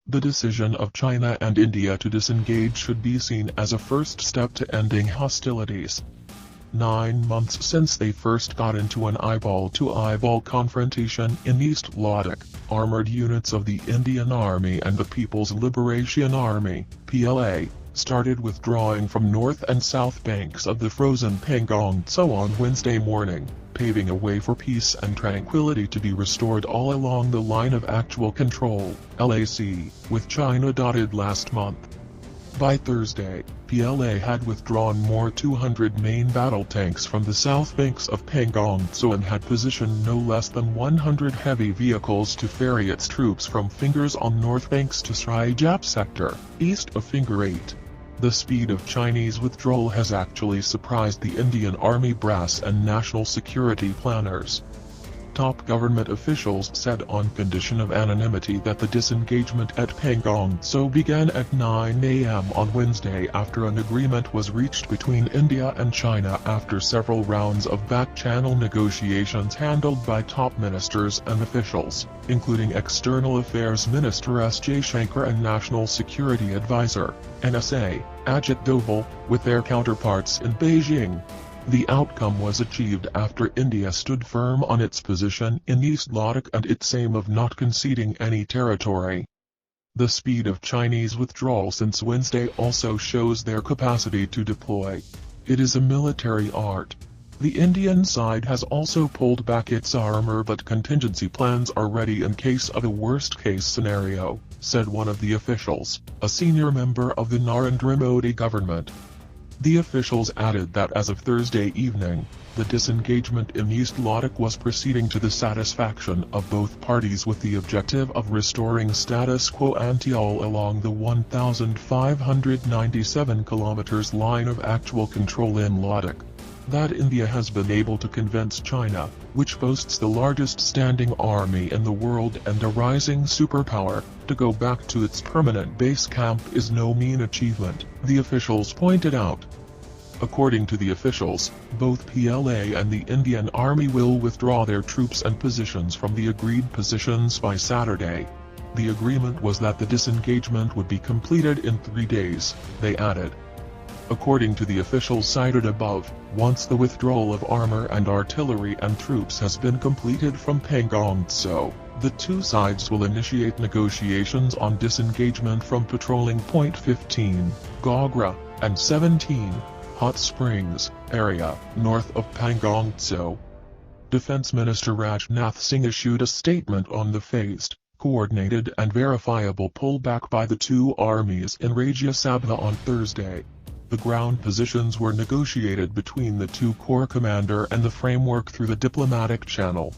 The decision of China and India to disengage should be seen as a first step to ending hostilities. 9 months since they first got into an eyeball-to-eyeball confrontation in East Ladakh, armored units of the Indian Army and the People's Liberation Army (PLA) started withdrawing from north and south banks of the frozen Pangong Tso on Wednesday morning, paving a way for peace and tranquility to be restored all along the line of actual control (LAC) with China dotted last month. By Thursday, PLA had withdrawn more 200 main battle tanks from the south banks of Pangong Tso and had positioned no less than 100 heavy vehicles to ferry its troops from Fingers on north banks to Srijap sector, east of Finger 8. The speed of Chinese withdrawal has actually surprised the Indian Army brass and national security planners. Top government officials said on condition of anonymity that the disengagement at Pangong Tso began at 9 a.m. on Wednesday after an agreement was reached between India and China after several rounds of back-channel negotiations handled by top ministers and officials, including External Affairs Minister S. Jaishankar and National Security Advisor, NSA, Ajit Doval, with their counterparts in Beijing. The outcome was achieved after India stood firm on its position in East Ladakh and its aim of not conceding any territory. The speed of Chinese withdrawal since Wednesday also shows their capacity to deploy. It is a military art. The Indian side has also pulled back its armor, but contingency plans are ready in case of a worst-case scenario, said one of the officials, a senior member of the Narendra Modi government. The officials added that as of Thursday evening, the disengagement in East Ladakh was proceeding to the satisfaction of both parties with the objective of restoring status quo ante all along the 1,597 kilometers line of actual control in Ladakh. That India has been able to convince China, which boasts the largest standing army in the world and a rising superpower, to go back to its permanent base camp is no mean achievement, the officials pointed out. According to the officials, both PLA and the Indian Army will withdraw their troops and positions from the agreed positions by Saturday. The agreement was that the disengagement would be completed in 3 days, they added. According to the officials cited above, once the withdrawal of armor and artillery and troops has been completed from Pangong Tso, the two sides will initiate negotiations on disengagement from patrolling Point 15, Gogra, and 17, Hot Springs, area, north of Pangong Tso. Defense Minister Rajnath Singh issued a statement on the phased, coordinated and verifiable pullback by the two armies in Rajya Sabha on Thursday. The ground positions were negotiated between the two corps commander and the framework through the diplomatic channel.